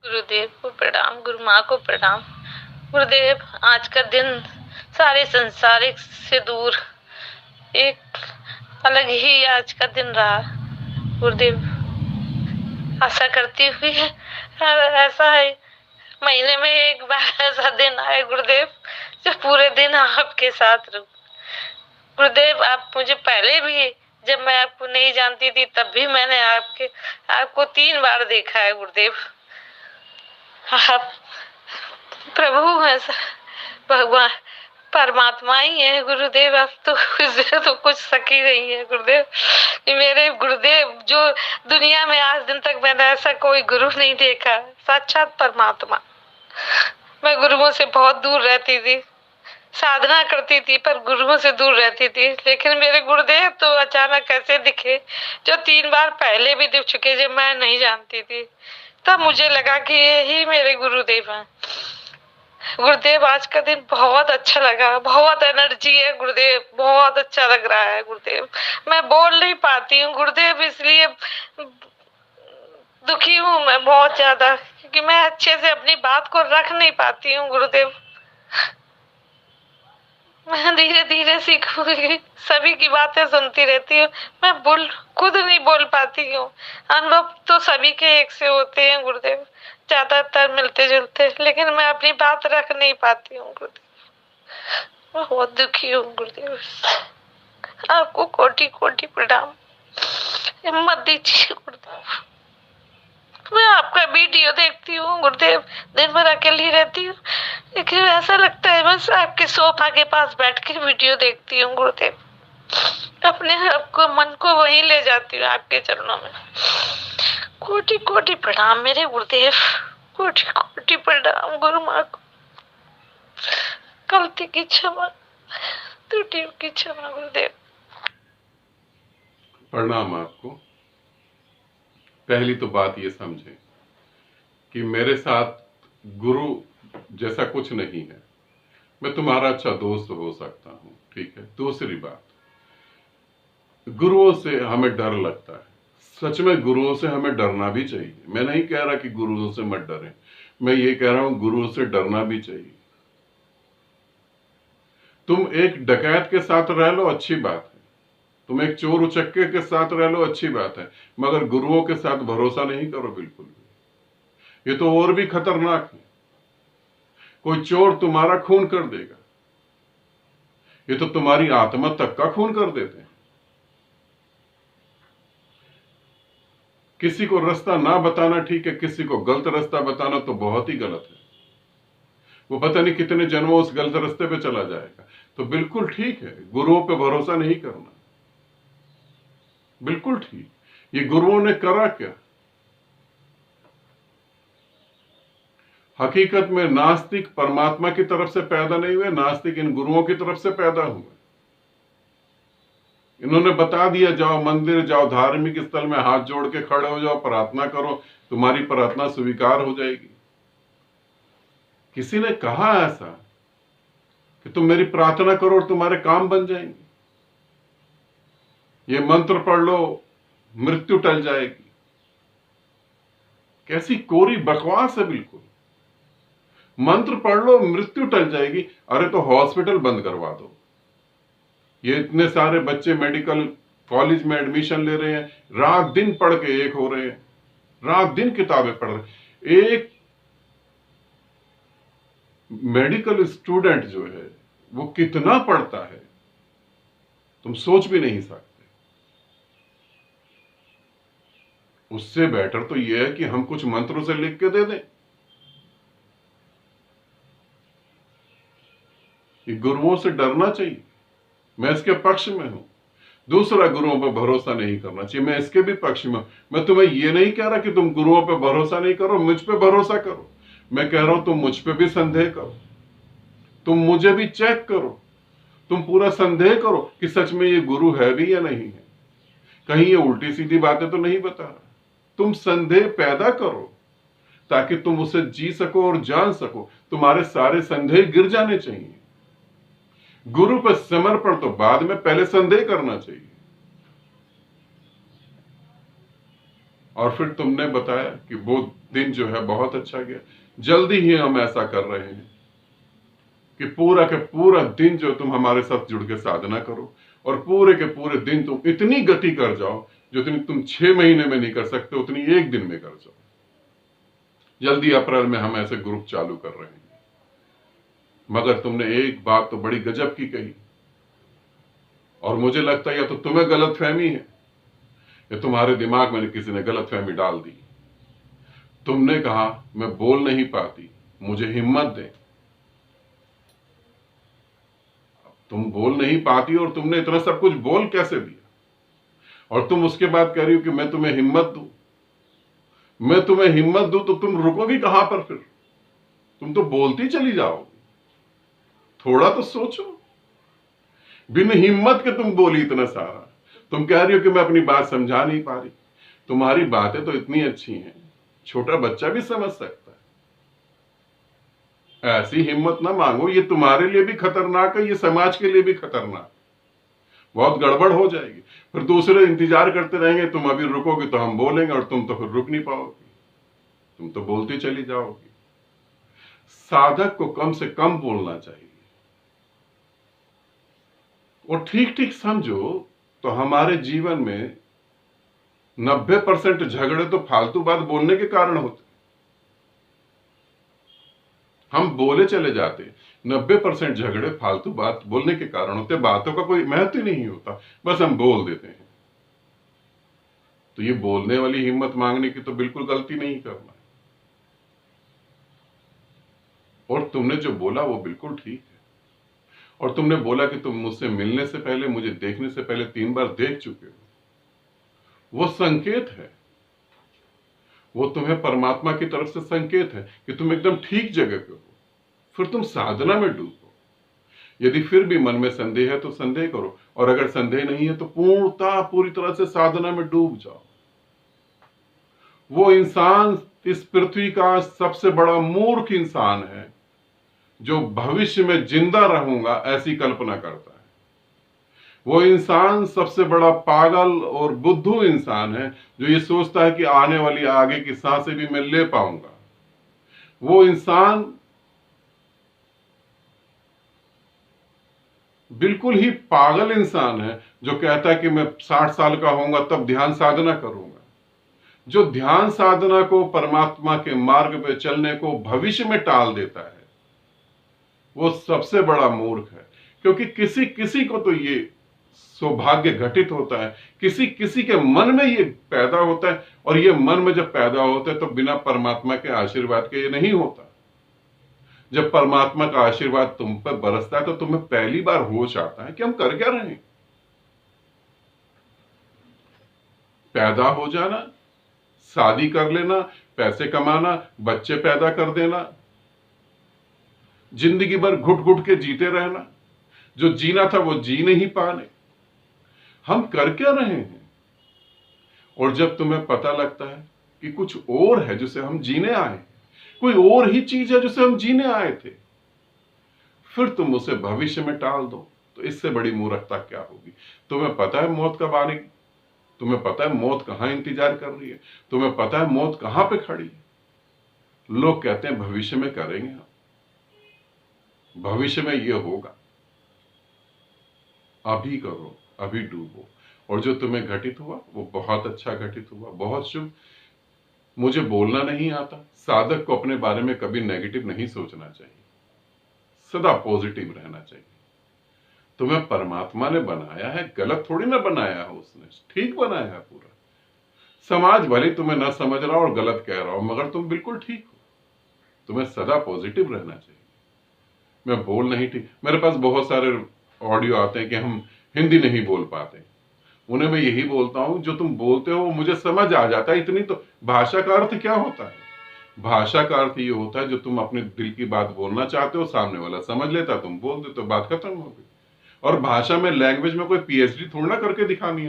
गुरुदेव को प्रणाम, गुरु माँ को प्रणाम। गुरुदेव, आज का दिन सारे संसारिक से दूर एक अलग ही आज का दिन रहा। गुरुदेव, आशा करती हुई है ऐसा है महीने में एक बार ऐसा दिन आए गुरुदेव, जो पूरे दिन आपके साथ रहूं। गुरुदेव, आप मुझे पहले भी, जब मैं आपको नहीं जानती थी तब भी मैंने आपको 3 बार देखा है गुरुदेव। आप प्रभु है, भगवान परमात्मा ही है गुरुदेव। आप तो कुछ सकी नहीं है गुरुदेव। मेरे गुरुदेव, जो दुनिया में आज दिन तक मैंने ऐसा कोई गुरु नहीं देखा, साक्षात परमात्मा। मैं गुरुओं से बहुत दूर रहती थी, साधना करती थी पर गुरुओं से दूर रहती थी, लेकिन मेरे गुरुदेव तो अचानक ऐसे दिखे, जो 3 बार पहले भी दिख चुके, जब मैं नहीं जानती थी। तब मुझे लगा कि यही मेरे गुरुदेव हैं। गुरुदेव, आज का दिन बहुत अच्छा लगा, बहुत एनर्जी है गुरुदेव, बहुत अच्छा लग रहा है गुरुदेव। मैं बोल नहीं पाती हूँ गुरुदेव, इसलिए दुखी हूँ मैं बहुत ज्यादा, क्योंकि मैं अच्छे से अपनी बात को रख नहीं पाती हूँ गुरुदेव। मैं धीरे धीरे सीखूंगी, सभी की बातें सुनती रहती हूँ, मैं खुद नहीं बोल पाती हूँ। अनुभव तो सभी के एक से होते हैं गुरुदेव, ज्यादातर मिलते जुलते, लेकिन मैं अपनी बात रख नहीं पाती हूँ गुरुदेव। मैं बहुत दुखी हूँ गुरुदेव। आपको कोटि कोटि प्रणाम, हिम्मत दीजिए गुरुदेव। मैं आपका वीडियो देखती हूँ गुरुदेव, दिन भर अकेली रहती हूँ, लेकिन ऐसा लगता है बस आपके सोफा के पास बैठ के वीडियो देखती हूँ गुरुदेव। अपने आपको, मन को वहीं ले जाती हूँ आपके चरणों में। कोटि कोटि प्रणाम मेरे गुरुदेव, कोटि कोटि प्रणाम गुरु माँ को। गलती की क्षमा, त्रुटियों की क्षमा गुरुदेव। प्रणाम आपको। पहली तो बात ये समझे कि मेरे साथ गुरु जैसा कुछ नहीं है। मैं तुम्हारा अच्छा दोस्त हो सकता हूँ, ठीक है। दूसरी बात, गुरुओं से हमें डर लगता है। सच में गुरुओं से हमें डरना भी चाहिए। मैं नहीं कह रहा कि गुरुओं से मत डरें, मैं ये कह रहा हूं गुरुओं से डरना भी चाहिए। तुम एक डकैत के साथ रह लो, अच्छी बात है। तुम एक चोर उचक्के के साथ रह लो, अच्छी बात है, मगर गुरुओं के साथ भरोसा नहीं करो बिल्कुल भी। ये तो और भी खतरनाक है। कोई चोर तुम्हारा खून कर देगा, ये तो तुम्हारी आत्मा तक का खून कर देते हैं। किसी को रास्ता ना बताना ठीक है, किसी को गलत रास्ता बताना तो बहुत ही गलत है। वो पता नहीं कितने जन्मों उस गलत रास्ते पे चला जाएगा। तो बिल्कुल ठीक है, गुरुओं पे भरोसा नहीं करना, बिल्कुल ठीक। ये गुरुओं ने करा क्या? हकीकत में नास्तिक परमात्मा की तरफ से पैदा नहीं हुए, नास्तिक इन गुरुओं की तरफ से पैदा हुए। इन्होंने बता दिया, जाओ मंदिर जाओ, धार्मिक स्थल में हाथ जोड़ के खड़े हो जाओ, प्रार्थना करो, तुम्हारी प्रार्थना स्वीकार हो जाएगी। किसी ने कहा ऐसा कि तुम मेरी प्रार्थना करो और तुम्हारे काम बन जाएंगे? ये मंत्र पढ़ लो, मृत्यु टल जाएगी। कैसी कोरी बकवास है बिल्कुल। मंत्र पढ़ लो, मृत्यु टल जाएगी। अरे तो हॉस्पिटल बंद करवा दो। ये इतने सारे बच्चे मेडिकल कॉलेज में एडमिशन ले रहे हैं, रात दिन पढ़ के एक हो रहे हैं, रात दिन किताबें पढ़ रहे। एक मेडिकल स्टूडेंट जो है वो कितना पढ़ता है तुम सोच भी नहीं सकते। उससे बेटर तो यह है कि हम कुछ मंत्रों से लिख के दे दें। ये गुरुओं से डरना चाहिए, मैं इसके पक्ष में हूं। दूसरा, गुरुओं पर भरोसा नहीं करना चाहिए, मैं इसके भी पक्ष में हूं। मैं तुम्हें यह नहीं कह रहा कि तुम गुरुओं पर भरोसा नहीं करो, मुझ पर भरोसा करो। मैं कह रहा हूं तुम मुझ पर भी संदेह करो, तुम मुझे भी चेक करो, तुम पूरा संदेह करो कि सच में ये गुरु है भी या नहीं है, कहीं ये उल्टी सीधी बातें तो नहीं बता रहा। तुम संदेह पैदा करो ताकि तुम उसे जी सको और जान सको। तुम्हारे सारे संदेह गिर जाने चाहिए। गुरु पर समर्पण तो बाद में, पहले संदेह करना चाहिए। और फिर तुमने बताया कि वो दिन जो है बहुत अच्छा गया। जल्दी ही हम ऐसा कर रहे हैं कि पूरा के पूरा दिन जो तुम हमारे साथ जुड़ के साधना करो, और पूरे के पूरे दिन तुम इतनी गति कर जाओ जो तुम 6 महीने में नहीं कर सकते उतनी एक दिन में कर जाओ। जल्दी अप्रैल में हम ऐसे ग्रुप चालू कर रहे हैं। मगर तुमने एक बात तो बड़ी गजब की कही, और मुझे लगता है या तो तुम्हें गलतफहमी है या तुम्हारे दिमाग में किसी ने गलतफहमी डाल दी। तुमने कहा मैं बोल नहीं पाती, मुझे हिम्मत दे। तुम बोल नहीं पाती और तुमने इतना सब कुछ बोल कैसे दिया, और तुम उसके बाद कह रही हो कि मैं तुम्हें हिम्मत दूं। मैं तुम्हें हिम्मत दूं तो तुम रुकोगी कहां पर? फिर तुम तो बोलती चली जाओगी। थोड़ा तो सोचो। बिन हिम्मत के तुम बोली इतना सारा। तुम कह रही हो कि मैं अपनी बात समझा नहीं पा रही। तुम्हारी बातें तो इतनी अच्छी हैं, छोटा बच्चा भी समझ सकता है। ऐसी हिम्मत ना मांगो, ये तुम्हारे लिए भी खतरनाक है, ये समाज के लिए भी खतरनाक। बहुत गड़बड़ हो जाएगी। फिर दूसरे इंतजार करते रहेंगे, तुम अभी रुकोगे तो हम बोलेंगे, और तुम तो फिर रुक नहीं पाओगी, तुम तो बोलती चली जाओगी। साधक को कम से कम बोलना चाहिए। और ठीक ठीक समझो तो हमारे जीवन में 90% झगड़े तो फालतू बात बोलने के कारण होते। हम बोले चले जाते, 90% झगड़े फालतू बात बोलने के कारण होते। बातों का कोई महत्व ही नहीं होता, बस हम बोल देते हैं। तो ये बोलने वाली हिम्मत मांगने की तो बिल्कुल गलती नहीं करना। और तुमने जो बोला वो बिल्कुल ठीक है। और तुमने बोला कि तुम मुझसे मिलने से पहले, मुझे देखने से पहले 3 बार देख चुके हो। वो संकेत है, वो तुम्हें परमात्मा की तरफ से संकेत है कि तुम एकदम ठीक जगह पे हो। फिर तुम साधना में डूबो। यदि फिर भी मन में संदेह है तो संदेह करो, और अगर संदेह नहीं है तो पूरी तरह से साधना में डूब जाओ। वो इंसान इस पृथ्वी का सबसे बड़ा मूर्ख इंसान है जो भविष्य में जिंदा रहूंगा ऐसी कल्पना करता है। वो इंसान सबसे बड़ा पागल और बुद्धू इंसान है जो ये सोचता है कि आने वाली आगे की सांसें भी मैं ले पाऊंगा। वो इंसान बिल्कुल ही पागल इंसान है जो कहता है कि मैं 60 साल का होऊंगा तब ध्यान साधना करूंगा। जो ध्यान साधना को, परमात्मा के मार्ग पे चलने को भविष्य में टाल देता है, वो सबसे बड़ा मूर्ख है। क्योंकि किसी किसी को तो ये सौभाग्य घटित होता है, किसी किसी के मन में ये पैदा होता है, और ये मन में जब पैदा होता है तो बिना परमात्मा के आशीर्वाद के ये नहीं होता। जब परमात्मा का आशीर्वाद तुम पर बरसता है तो तुम्हें पहली बार होश आता है कि हम कर क्या रहे हैं। पैदा हो जाना, शादी कर लेना, पैसे कमाना, बच्चे पैदा कर देना, जिंदगी भर घुट घुट के जीते रहना, जो जीना था वो जी नहीं पाने। हम कर क्या रहे हैं? और जब तुम्हें पता लगता है कि कुछ और है जिसे हम जीने आए, कोई और ही चीज है जिसे हम जीने आए थे, फिर तुम उसे भविष्य में टाल दो, तो इससे बड़ी मूर्खता क्या होगी? तुम्हें पता है मौत कब आने की, तुम्हें पता है मौत कहां इंतजार कर रही है, तुम्हें पता है मौत कहां पे खड़ी है। लोग कहते हैं भविष्य में करेंगे, हम भविष्य में ये होगा। अभी करो, अभी डूबो। और जो तुम्हें घटित हुआ वो बहुत अच्छा घटित हुआ, बहुत शुभ। मुझे बोलना नहीं आता। साधक को अपने बारे में कभी नेगेटिव नहीं सोचना चाहिए, सदा पॉजिटिव रहना चाहिए। तुम्हें परमात्मा ने बनाया है, गलत थोड़ी ना बनाया है उसने, ठीक बनाया है पूरा। समाज भले तुम्हें ना समझ रहा और गलत कह रहा हो, मगर तुम बिल्कुल ठीक हो। तुम्हें सदा पॉजिटिव रहना चाहिए। मैं बोल नहीं ठीक, मेरे पास बहुत सारे ऑडियो आते हैं कि हम हिंदी नहीं बोल पाते। उन्हें मैं यही बोलता हूं, जो तुम बोलते हो मुझे समझ आ जाता है। इतनी तो भाषा का अर्थ क्या होता है? भाषा का अर्थ ये होता है जो तुम अपने दिल की बात बोलना चाहते हो, सामने वाला समझ लेता, तुम बोल देते हो, बात खत्म हो गई। और भाषा में, लैंग्वेज में कोई पीएचडी थोड़ा ना करके दिखानी है।